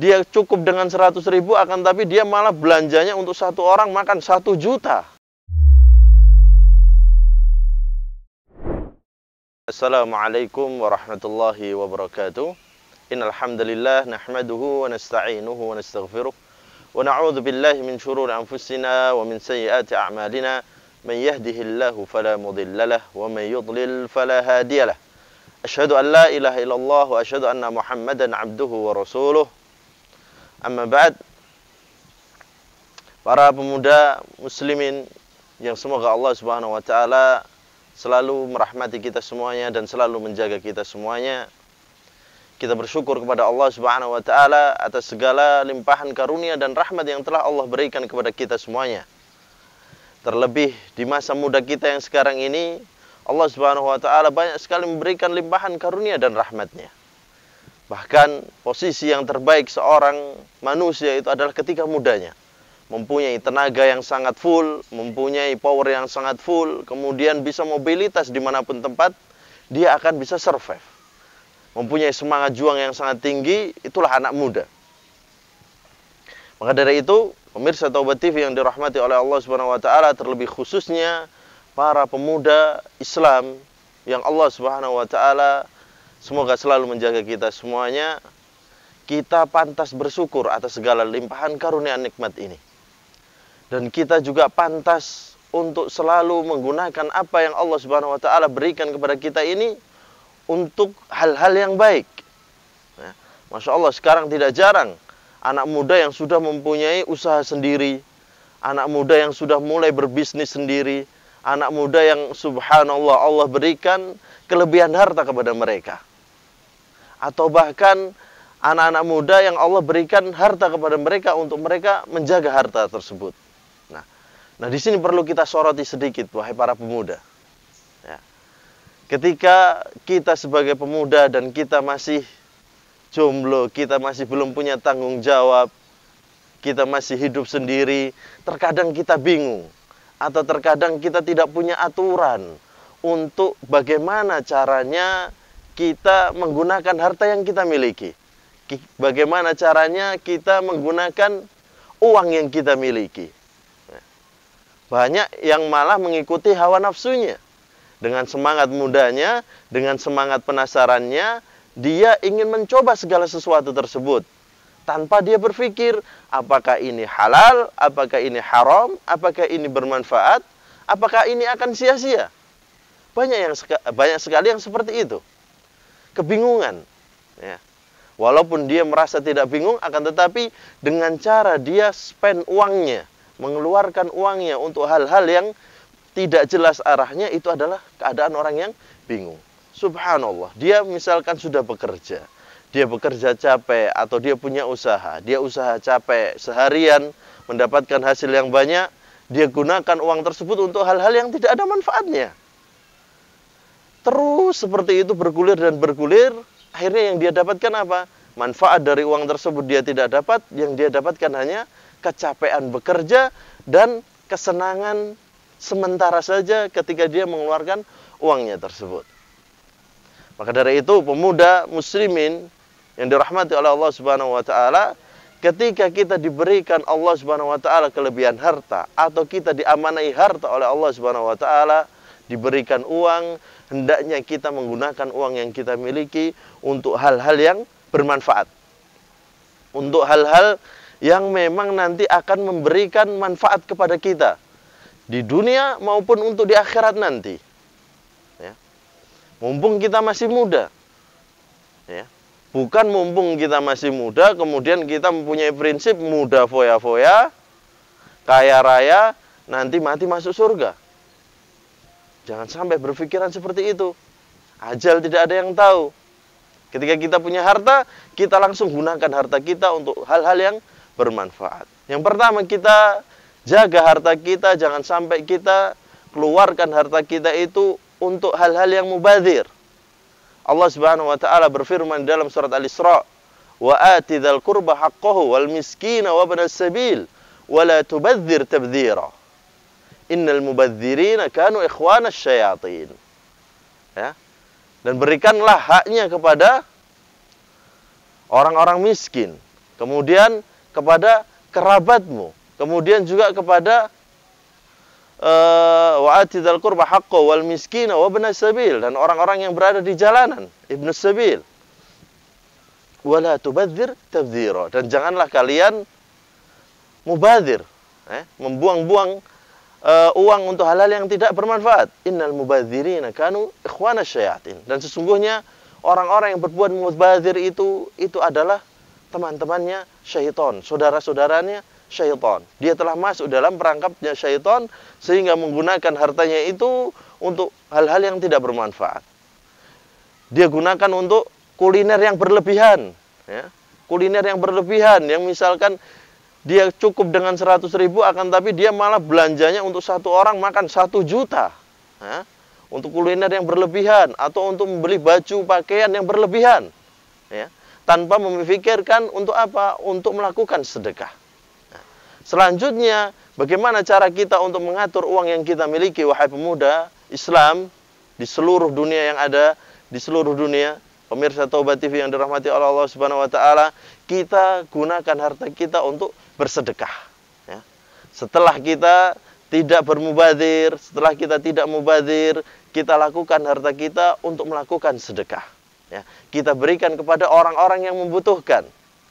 Dia cukup dengan 100.000, akan tapi dia malah belanjanya untuk satu orang makan 1 juta. Assalamualaikum warahmatullahi wabarakatuh. Innal hamdalillah nahmaduhu wa nasta'inuhu wa nastaghfiruh wa na'udzu billahi min shururi anfusina wa min sayyiati a'malina. Man yahdihillahu fala mudhillalah wa man yudlil fala hadiyalah. Asyhadu an la ilaha illallah wa asyhadu anna Muhammadan 'abduhu wa rasuluh. Amma ba'd. Para pemuda muslimin yang semoga Allah Subhanahu wa taala selalu merahmati kita semuanya dan selalu menjaga kita semuanya. Kita bersyukur kepada Allah Subhanahu wa taala atas segala limpahan karunia dan rahmat yang telah Allah berikan kepada kita semuanya. Terlebih di masa muda kita yang sekarang ini, Allah Subhanahu wa taala banyak sekali memberikan limpahan karunia dan rahmatnya. Bahkan posisi yang terbaik seorang manusia itu adalah ketika mudanya. Mempunyai tenaga yang sangat full, mempunyai power yang sangat full, kemudian bisa mobilitas dimanapun tempat, dia akan bisa survive. Mempunyai semangat juang yang sangat tinggi, itulah anak muda. Maka dari itu, pemirsa Taubat TV yang dirahmati oleh Allah Subhanahu wa taala, terlebih khususnya para pemuda Islam yang Allah Subhanahu wa taala semoga selalu menjaga kita semuanya, kita pantas bersyukur atas segala limpahan karunia nikmat ini. Dan kita juga pantas untuk selalu menggunakan apa yang Allah Subhanahu wa taala berikan kepada kita ini untuk hal-hal yang baik. Nah, Masya Allah, sekarang tidak jarang anak muda yang sudah mempunyai usaha sendiri, anak muda yang sudah mulai berbisnis sendiri, anak muda yang subhanallah Allah berikan kelebihan harta kepada mereka. Atau bahkan anak-anak muda yang Allah berikan harta kepada mereka untuk mereka menjaga harta tersebut. Nah, di sini perlu kita soroti sedikit, wahai para pemuda. Ya. Ketika kita sebagai pemuda dan kita masih jomblo, kita masih belum punya tanggung jawab, kita masih hidup sendiri, terkadang kita bingung. Atau terkadang kita tidak punya aturan untuk bagaimana caranya kita menggunakan harta yang kita miliki. Bagaimana caranya kita menggunakan uang yang kita miliki. Banyak yang malah mengikuti hawa nafsunya. Dengan semangat mudanya, dengan semangat penasarannya, dia ingin mencoba segala sesuatu tersebut. Tanpa dia berpikir, apakah ini halal, apakah ini haram, apakah ini bermanfaat, apakah ini akan sia-sia. Banyak sekali yang seperti itu. Kebingungan. Ya. Walaupun dia merasa tidak bingung, akan tetapi dengan cara dia spend uangnya, mengeluarkan uangnya untuk hal-hal yang tidak jelas arahnya, itu adalah keadaan orang yang bingung. Subhanallah, dia misalkan sudah bekerja, dia bekerja capek atau dia punya usaha, dia usaha capek seharian mendapatkan hasil yang banyak, dia gunakan uang tersebut untuk hal-hal yang tidak ada manfaatnya. Terus seperti itu bergulir dan bergulir, akhirnya yang dia dapatkan apa? Manfaat dari uang tersebut dia tidak dapat, yang dia dapatkan hanya kecapean bekerja dan kesenangan sementara saja ketika dia mengeluarkan uangnya tersebut. Maka dari itu, pemuda muslimin yang dirahmati oleh Allah Subhanahu wa taala, ketika kita diberikan Allah Subhanahu wa taala kelebihan harta atau kita diamanai harta oleh Allah Subhanahu wa taala, diberikan uang, hendaknya kita menggunakan uang yang kita miliki untuk hal-hal yang bermanfaat. Untuk hal-hal yang memang nanti akan memberikan manfaat kepada kita di dunia maupun untuk di akhirat nanti. Ya. Mumpung kita masih muda. Ya. Bukan mumpung kita masih muda, kemudian kita mempunyai prinsip muda foya-foya, kaya raya, nanti mati masuk surga. Jangan sampai berpikiran seperti itu. Ajal tidak ada yang tahu. Ketika kita punya harta, kita langsung gunakan harta kita untuk hal-hal yang bermanfaat. Yang pertama, kita jaga harta kita, jangan sampai kita keluarkan harta kita itu untuk hal-hal yang mubadzir. Allah Subhanahu wa taala berfirman dalam surat Al-Isra, "Wa ati dzal qurba haqqahu wal miskina wa ibnas sabil wa la tubadzir tabdzira. Innal mubadzirina kanu ikhwanas syayatin." Ya. Dan berikanlah haknya kepada orang-orang miskin kemudian kepada kerabatmu, kemudian juga kepada wa'atidal qurba haqqo wal miskina wa ibnas sabil, dan orang-orang yang berada di jalanan, ibnus sabil. Wala tubadzir tabdzira, dan janganlah kalian mubadzir, membuang-buang uang untuk hal-hal yang tidak bermanfaat. Innal mubadzirina kanu ikhwana syayatin, dan sesungguhnya orang-orang yang berbuat mubadzir itu adalah teman-temannya syaitan, saudara-saudaranya syaitan. Dia telah masuk dalam perangkapnya syaitan sehingga menggunakan hartanya itu untuk hal-hal yang tidak bermanfaat. Dia gunakan untuk kuliner yang berlebihan, ya. Kuliner yang berlebihan, yang misalkan dia cukup dengan 100.000, akan tapi dia malah belanjanya untuk satu orang makan 1 juta, ya. Untuk kuliner yang berlebihan atau untuk membeli baju pakaian yang berlebihan, ya. Tanpa memikirkan untuk apa? Untuk melakukan sedekah. Nah, selanjutnya, bagaimana cara kita untuk mengatur uang yang kita miliki, wahai pemuda Islam di seluruh dunia yang ada, di seluruh dunia, pemirsa Taubat TV yang dirahmati oleh Allah Subhanahu wa taala, kita gunakan harta kita untuk bersedekah, ya. Setelah kita tidak bermubadzir, setelah kita tidak mubadzir, kita lakukan harta kita untuk melakukan sedekah, ya. Kita berikan kepada orang-orang yang membutuhkan,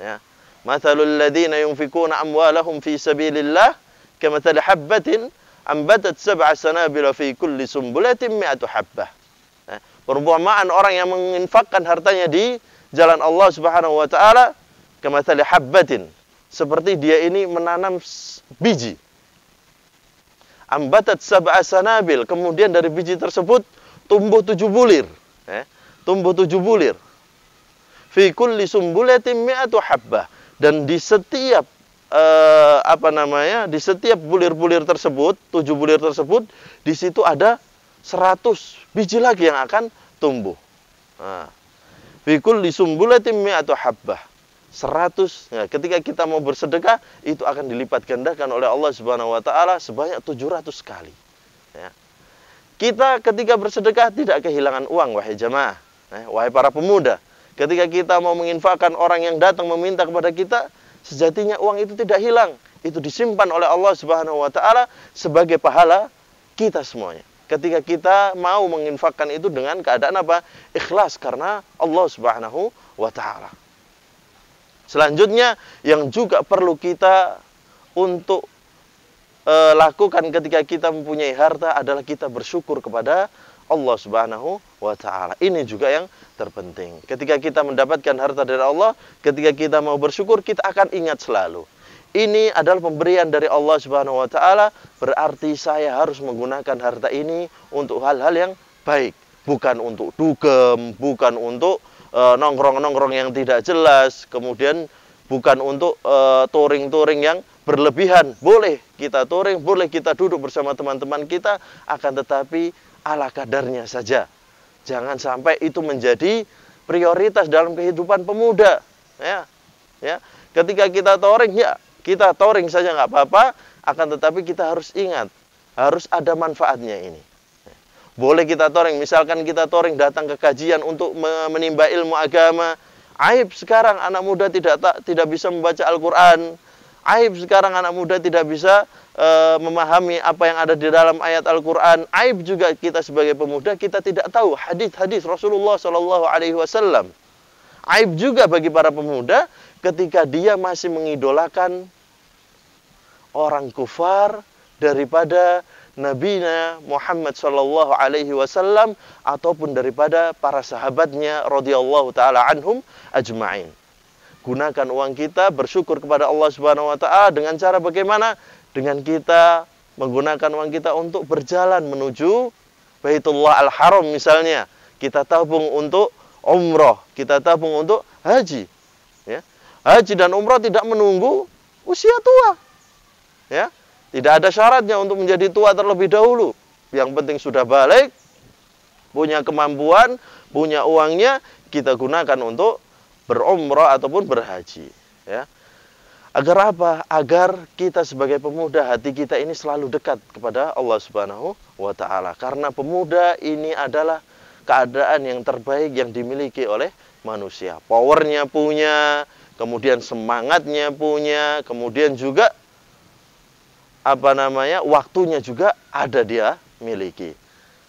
ya. Mathalul ladzina yunfikuna amwalahum fi sabilillah kamathali habbatin ambatat sab'a sanabila fi kulli sumbulatin mi'atu habbah. Perumpamaan orang yang menginfakkan hartanya di jalan Allah Subhanahu wa taala kamathali habbatin, seperti dia ini menanam biji. Ambatat sab'a sanabil, kemudian dari biji tersebut tumbuh 7 bulir, tumbuh 7 bulir. Fi kulli sumbulatin mi'atu habbah, dan di setiap di setiap bulir-bulir tersebut, 7 bulir tersebut, di situ ada 100 biji lagi yang akan tumbuh. Fi kulli sumbulatin mi'atu habbah. 100. Nah, ketika kita mau bersedekah, itu akan dilipat gandakan oleh Allah Subhanahu wa taala sebanyak 700 kali. Ya. Kita ketika bersedekah tidak kehilangan uang, wahai jamaah, wahai para pemuda. Ketika kita mau menginfakkan orang yang datang meminta kepada kita, sejatinya uang itu tidak hilang. Itu disimpan oleh Allah Subhanahu wa taala sebagai pahala kita semuanya. Ketika kita mau menginfakkan itu dengan keadaan apa? Ikhlas karena Allah Subhanahu wa taala. Selanjutnya yang juga perlu kita untuk lakukan ketika kita mempunyai harta adalah kita bersyukur kepada Allah Subhanahu wa taala. Ini juga yang terpenting. Ketika kita mendapatkan harta dari Allah, ketika kita mau bersyukur, kita akan ingat selalu, ini adalah pemberian dari Allah Subhanahu wa taala, berarti saya harus menggunakan harta ini untuk hal-hal yang baik, bukan untuk dugem, bukan untuk nongkrong-nongkrong yang tidak jelas, kemudian bukan untuk touring-touring yang berlebihan. Boleh kita touring, boleh kita duduk bersama teman-teman kita, akan tetapi ala kadarnya saja. Jangan sampai itu menjadi prioritas dalam kehidupan pemuda, ya. Ya, ketika kita touring, ya kita touring saja nggak apa-apa, akan tetapi kita harus ingat, harus ada manfaatnya ini. Boleh kita touring, misalkan kita touring datang ke kajian untuk menimba ilmu agama. Aib sekarang anak muda tidak bisa membaca Al-Quran. Aib sekarang anak muda tidak bisa memahami apa yang ada di dalam ayat Al-Quran. Aib juga kita sebagai pemuda, kita tidak tahu hadis-hadis Rasulullah SAW. Aib juga bagi para pemuda ketika dia masih mengidolakan orang kufar daripada Nabi-Nya Muhammad sallallahu alaihi wasallam ataupun daripada para sahabatnya radhiyallahu taala anhum ajma'in. Gunakan uang kita bersyukur kepada Allah Subhanahu wa taala dengan cara bagaimana? Dengan kita menggunakan uang kita untuk berjalan menuju Baitullah Al-Haram misalnya. Kita tabung untuk umrah, kita tabung untuk haji. Ya. Haji dan umrah tidak menunggu usia tua. Ya. Tidak ada syaratnya untuk menjadi tua terlebih dahulu. Yang penting sudah balik, punya kemampuan, punya uangnya, kita gunakan untuk berumrah ataupun berhaji. Ya. Agar apa? Agar kita sebagai pemuda, hati kita ini selalu dekat kepada Allah Subhanahu wa taala. Karena pemuda ini adalah keadaan yang terbaik yang dimiliki oleh manusia. Powernya punya, kemudian semangatnya punya, kemudian juga waktunya juga ada dia miliki.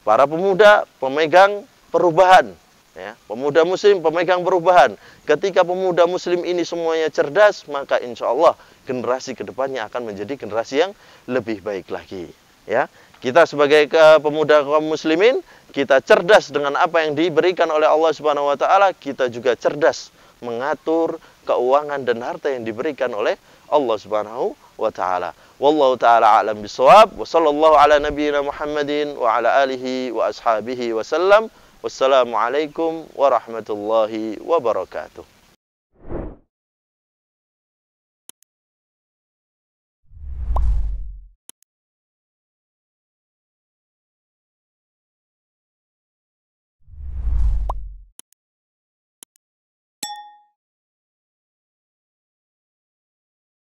Para pemuda pemegang perubahan, ya, pemuda muslim pemegang perubahan. Ketika pemuda muslim ini semuanya cerdas, maka insya Allah generasi kedepannya akan menjadi generasi yang lebih baik lagi. Ya, kita sebagai pemuda kaum muslimin, kita cerdas dengan apa yang diberikan oleh Allah Subhanahu Wa Taala. Kita juga cerdas mengatur keuangan dan harta yang diberikan oleh Allah Subhanahu Wa Taala. Wallahu taala a'lam bishawab. Wa sallallahu ala nabiyyina Muhammadin wa ala alihi wa ashabihi wasallam. Wassalamualaikum warahmatullahi wabarakatuh.